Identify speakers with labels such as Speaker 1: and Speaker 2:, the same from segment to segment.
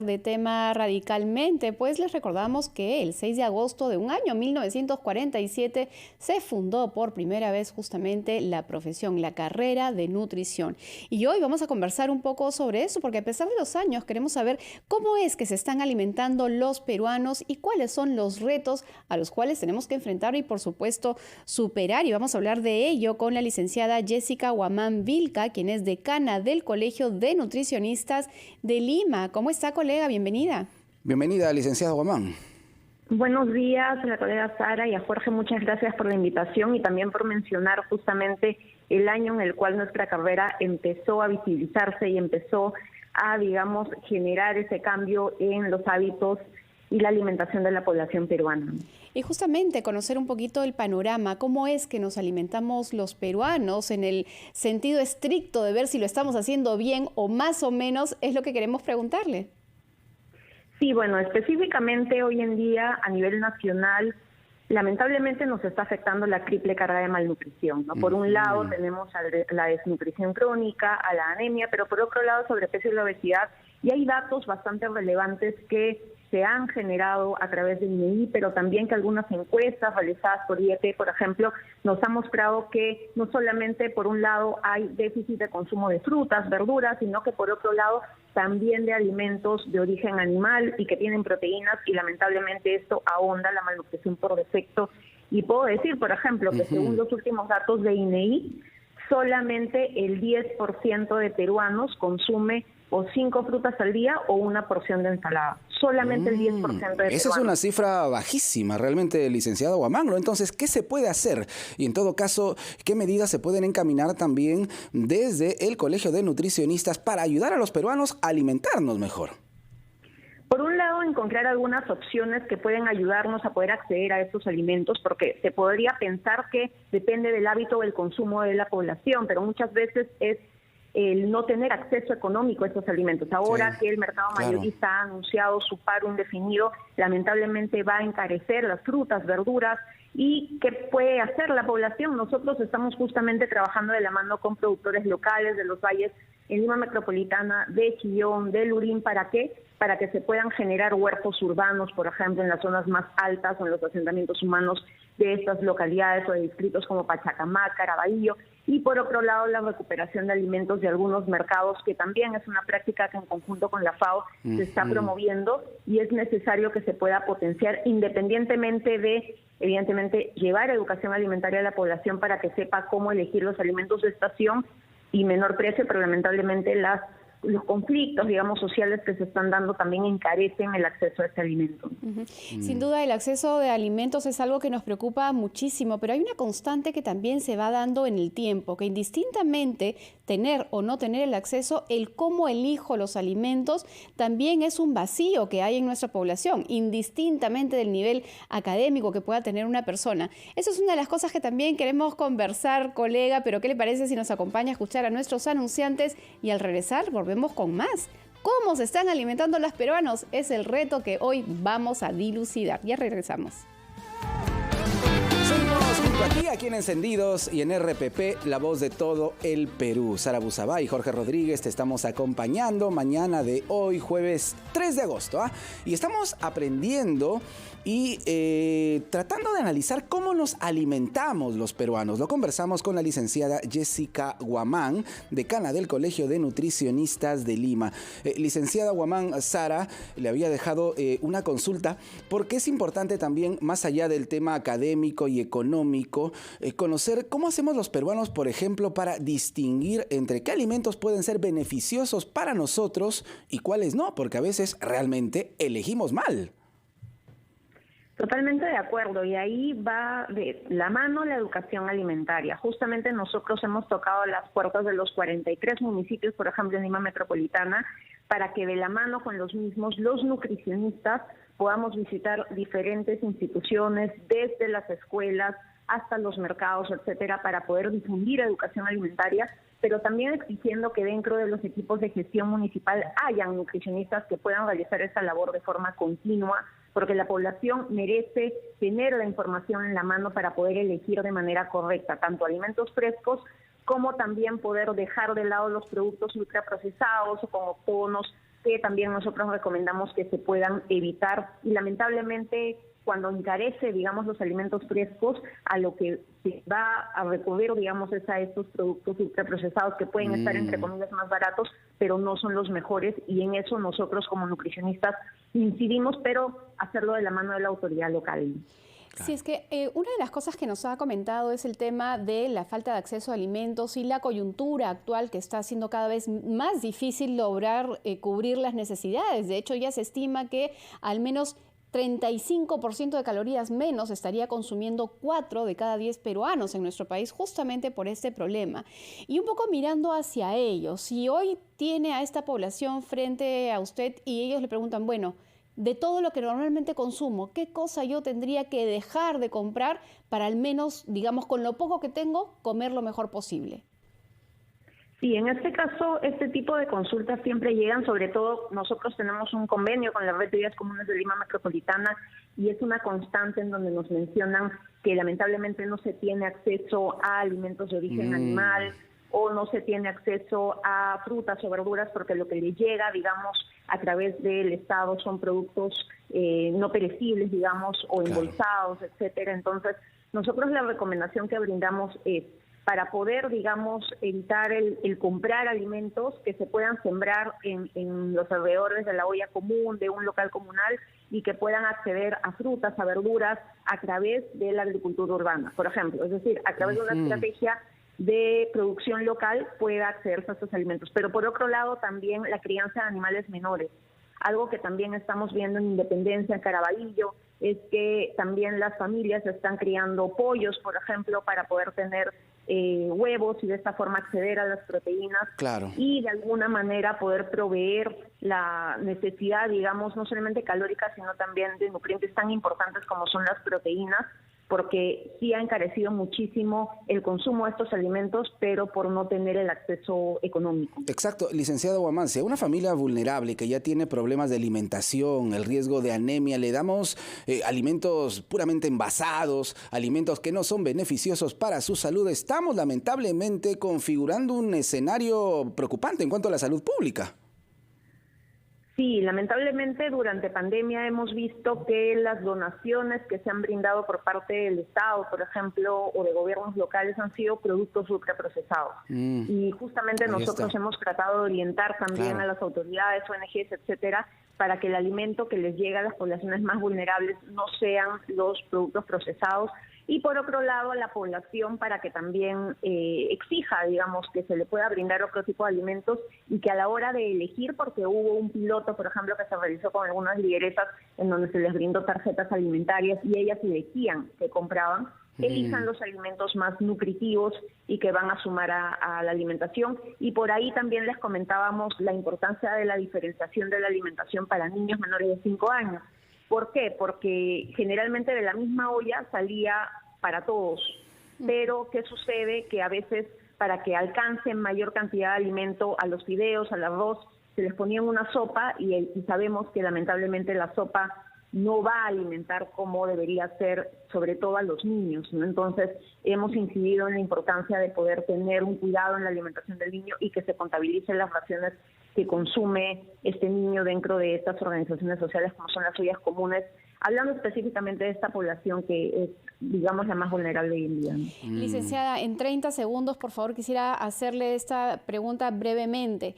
Speaker 1: De tema radicalmente, pues les recordamos que el 6 de agosto de un año, 1947, se fundó por primera vez justamente la profesión, la carrera de nutrición. Y hoy vamos a conversar un poco sobre eso, porque a pesar de los años queremos saber cómo es que se están alimentando los peruanos y cuáles son los retos a los cuales tenemos que enfrentar y, por supuesto, superar. Y vamos a hablar de ello con la licenciada Jessica Guamán Vilca, quien es decana del Colegio de Nutricionistas de Lima. ¿Cómo está, colega? Bienvenida.
Speaker 2: Bienvenida, licenciada Guamán.
Speaker 3: Buenos días a la colega Sara y a Jorge, muchas gracias por la invitación y también por mencionar justamente el año en el cual nuestra carrera empezó a visibilizarse y empezó a, digamos, generar ese cambio en los hábitos y la alimentación de la población peruana.
Speaker 1: Y justamente conocer un poquito el panorama, cómo es que nos alimentamos los peruanos en el sentido estricto de ver si lo estamos haciendo bien o más o menos, es lo que queremos preguntarle.
Speaker 3: Sí, bueno, específicamente hoy en día a nivel nacional, lamentablemente nos está afectando la triple carga de malnutrición, ¿no? Por un lado tenemos la desnutrición crónica, a la anemia, pero por otro lado sobrepeso y la obesidad, y hay datos bastante relevantes que se han generado a través del INEI, pero también que algunas encuestas realizadas por IEP, por ejemplo, nos han mostrado que no solamente por un lado hay déficit de consumo de frutas, verduras, sino que por otro lado también de alimentos de origen animal y que tienen proteínas, y lamentablemente esto ahonda la malnutrición por defecto. Y puedo decir, por ejemplo, que según los últimos datos de INEI, solamente el 10% de peruanos consume o 5 frutas al día o una porción de ensalada. Solamente el 10% de peruanos.
Speaker 2: Esa es una cifra bajísima, realmente, licenciada Guamán, ¿no? Entonces, ¿qué se puede hacer? Y en todo caso, ¿qué medidas se pueden encaminar también desde el Colegio de Nutricionistas para ayudar a los peruanos a alimentarnos mejor?
Speaker 3: Por un lado, encontrar algunas opciones que pueden ayudarnos a poder acceder a estos alimentos, porque se podría pensar que depende del hábito del consumo de la población, pero muchas veces es el no tener acceso económico a estos alimentos. Ahora que el mercado mayorista ha anunciado su paro indefinido, lamentablemente va a encarecer las frutas, verduras. ¿Y qué puede hacer la población? Nosotros estamos justamente trabajando de la mano con productores locales de los valles en Lima Metropolitana, de Chillón, de Lurín. ¿Para qué? Para que se puedan generar huertos urbanos, por ejemplo, en las zonas más altas o en los asentamientos humanos de estas localidades o de distritos como Pachacamac, Caraballo. Y por otro lado, la recuperación de alimentos de algunos mercados, que también es una práctica que en conjunto con la FAO se está promoviendo, y es necesario que se pueda potenciar independientemente de, evidentemente, llevar educación alimentaria a la población para que sepa cómo elegir los alimentos de estación y menor precio, pero lamentablemente los conflictos, digamos, sociales que se están dando también encarecen el acceso a este alimento.
Speaker 1: Sin duda, el acceso de alimentos es algo que nos preocupa muchísimo, pero hay una constante que también se va dando en el tiempo, que indistintamente tener o no tener el acceso, el cómo elijo los alimentos también es un vacío que hay en nuestra población, indistintamente del nivel académico que pueda tener una persona. Eso es una de las cosas que también queremos conversar, colega, pero ¿qué le parece si nos acompaña a escuchar a nuestros anunciantes y al regresar volvemos con más? ¿Cómo se están alimentando los peruanos? Es el reto que hoy vamos a dilucidar. Ya regresamos.
Speaker 2: Aquí en Encendidos y en RPP, la voz de todo el Perú. Sara Busabá y Jorge Rodríguez te estamos acompañando mañana de hoy, jueves 3 de agosto. Y estamos aprendiendo y tratando de analizar cómo nos alimentamos los peruanos. Lo conversamos con la licenciada Jessica Guamán, decana del Colegio de Nutricionistas de Lima. Licenciada Guamán, Sara le había dejado una consulta, porque es importante también, más allá del tema académico y económico, conocer cómo hacemos los peruanos, por ejemplo, para distinguir entre qué alimentos pueden ser beneficiosos para nosotros y cuáles no, porque a veces realmente elegimos mal.
Speaker 3: Totalmente de acuerdo, y ahí va de la mano la educación alimentaria. Justamente nosotros hemos tocado las puertas de los 43 municipios, por ejemplo, en Lima Metropolitana, para que de la mano con los mismos, los nutricionistas, podamos visitar diferentes instituciones, desde las escuelas hasta los mercados, etcétera, para poder difundir educación alimentaria, pero también exigiendo que dentro de los equipos de gestión municipal hayan nutricionistas que puedan realizar esta labor de forma continua, porque la población merece tener la información en la mano para poder elegir de manera correcta tanto alimentos frescos como también poder dejar de lado los productos ultraprocesados o con octógonos que también nosotros recomendamos que se puedan evitar, y lamentablemente cuando encarece, digamos, los alimentos frescos, a lo que se va a recurrir, digamos, es a estos productos ultraprocesados que pueden estar, entre comillas, más baratos, pero no son los mejores, y en eso nosotros como nutricionistas incidimos, pero hacerlo de la mano de la autoridad local.
Speaker 1: Sí, es que una de las cosas que nos ha comentado es el tema de la falta de acceso a alimentos y la coyuntura actual que está haciendo cada vez más difícil lograr cubrir las necesidades. De hecho, ya se estima que al menos 35% de calorías menos estaría consumiendo 4 de cada 10 peruanos en nuestro país justamente por este problema. Y un poco mirando hacia ellos, si hoy tiene a esta población frente a usted y ellos le preguntan, bueno, de todo lo que normalmente consumo, ¿qué cosa yo tendría que dejar de comprar para al menos, digamos, con lo poco que tengo, comer lo mejor posible?
Speaker 3: Sí, en este caso, este tipo de consultas siempre llegan, sobre todo nosotros tenemos un convenio con la Red de Vías Comunes de Lima Metropolitana y es una constante en donde nos mencionan que lamentablemente no se tiene acceso a alimentos de origen animal o no se tiene acceso a frutas o verduras porque lo que les llega, digamos, a través del Estado son productos no perecibles, digamos, o embolsados, etcétera. Entonces, nosotros la recomendación que brindamos es para poder, digamos, evitar el comprar alimentos que se puedan sembrar en los alrededores de la olla común, de un local comunal, y que puedan acceder a frutas, a verduras, a través de la agricultura urbana, por ejemplo. Es decir, a través de una estrategia de producción local pueda accederse a estos alimentos. Pero por otro lado, también la crianza de animales menores. Algo que también estamos viendo en Independencia, en Caraballo, es que también las familias están criando pollos, por ejemplo, para poder tener huevos y de esta forma acceder a las proteínas y de alguna manera poder proveer la necesidad, digamos, no solamente calórica, sino también de nutrientes tan importantes como son las proteínas, porque sí ha encarecido muchísimo el consumo de estos alimentos, pero por no tener el acceso económico.
Speaker 2: Exacto, licenciado Guamán, a una familia vulnerable que ya tiene problemas de alimentación, el riesgo de anemia, le damos alimentos puramente envasados, alimentos que no son beneficiosos para su salud. Estamos lamentablemente configurando un escenario preocupante en cuanto a la salud pública.
Speaker 3: Sí, lamentablemente durante pandemia hemos visto que las donaciones que se han brindado por parte del Estado, por ejemplo, o de gobiernos locales han sido productos ultraprocesados. Y justamente nosotros hemos tratado de orientar también a las autoridades, ONGs, etcétera, para que el alimento que les llega a las poblaciones más vulnerables no sean los productos procesados. Y por otro lado, a la población para que también exija, digamos, que se le pueda brindar otro tipo de alimentos y que a la hora de elegir, porque hubo un piloto, por ejemplo, que se realizó con algunas lideresas en donde se les brindó tarjetas alimentarias y ellas elegían qué compraban, elijan los alimentos más nutritivos y que van a sumar a la alimentación. Y por ahí también les comentábamos la importancia de la diferenciación de la alimentación para niños menores de 5 años. ¿Por qué? Porque generalmente de la misma olla salía para todos, pero ¿qué sucede? Que a veces para que alcancen mayor cantidad de alimento a los fideos, al arroz, se les ponía en una sopa y sabemos que lamentablemente la sopa no va a alimentar como debería ser, sobre todo a los niños, ¿no? Entonces, hemos incidido en la importancia de poder tener un cuidado en la alimentación del niño y que se contabilicen las raciones que consume este niño dentro de estas organizaciones sociales como son las ollas comunes, hablando específicamente de esta población que es, digamos, la más vulnerable hoy en día.
Speaker 1: Licenciada, en 30 segundos, por favor, quisiera hacerle esta pregunta brevemente.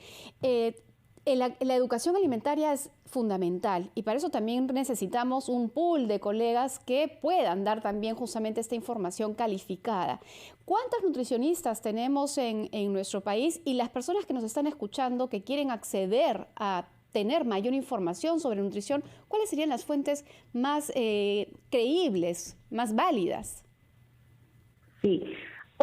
Speaker 1: La educación alimentaria es fundamental y para eso también necesitamos un pool de colegas que puedan dar también justamente esta información calificada. ¿Cuántas nutricionistas tenemos en nuestro país? Y las personas que nos están escuchando que quieren acceder a tener mayor información sobre nutrición, ¿cuáles serían las fuentes más creíbles, más válidas?
Speaker 3: Sí.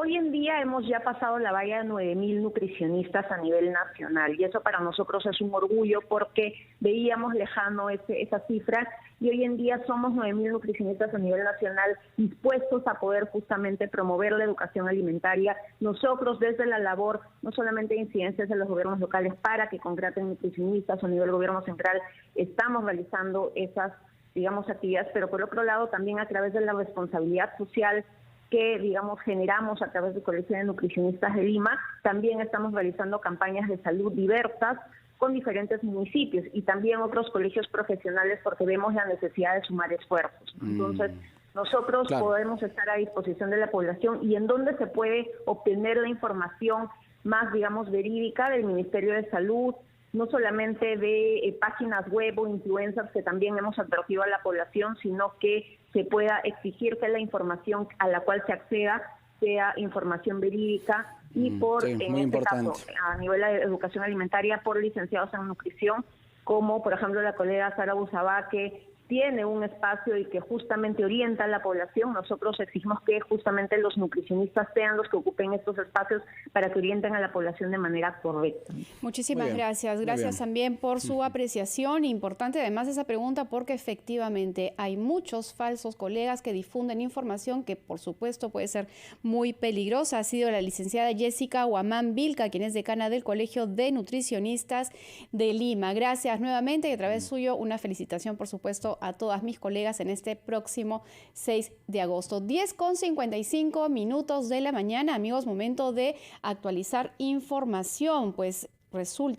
Speaker 3: Hoy en día hemos ya pasado la valla de 9.000 nutricionistas a nivel nacional y eso para nosotros es un orgullo porque veíamos lejano esa cifra y hoy en día somos 9.000 nutricionistas a nivel nacional dispuestos a poder justamente promover la educación alimentaria. Nosotros desde la labor, no solamente de incidencias de los gobiernos locales para que contraten nutricionistas o a nivel gobierno central, estamos realizando esas, digamos, actividades, pero por otro lado también a través de la responsabilidad social que, digamos, generamos a través del Colegio de Nutricionistas de Lima. También estamos realizando campañas de salud diversas, con diferentes municipios y también otros colegios profesionales porque vemos la necesidad de sumar esfuerzos. Entonces, nosotros podemos estar a disposición de la población y en dónde se puede obtener la información más, digamos, verídica del Ministerio de Salud, no solamente de páginas web o influencers que también hemos advertido a la población, sino que se pueda exigir que la información a la cual se acceda sea información verídica y por,
Speaker 2: sí,
Speaker 3: en este caso, a nivel de educación alimentaria, por licenciados en nutrición, como por ejemplo la colega Sara Busabá, que tiene un espacio y que justamente orienta a la población. Nosotros exigimos que justamente los nutricionistas sean los que ocupen estos espacios para que orienten a la población de manera correcta.
Speaker 1: Muchísimas gracias. Gracias también por su apreciación. Importante además esa pregunta porque efectivamente hay muchos falsos colegas que difunden información que por supuesto puede ser muy peligrosa. Ha sido la licenciada Jessica Huamán Vilca, quien es decana del Colegio de Nutricionistas de Lima. Gracias nuevamente y a través suyo una felicitación por supuesto a todas mis colegas en este próximo 6 de agosto. 10:55 de la mañana, amigos, momento de actualizar información, pues resulta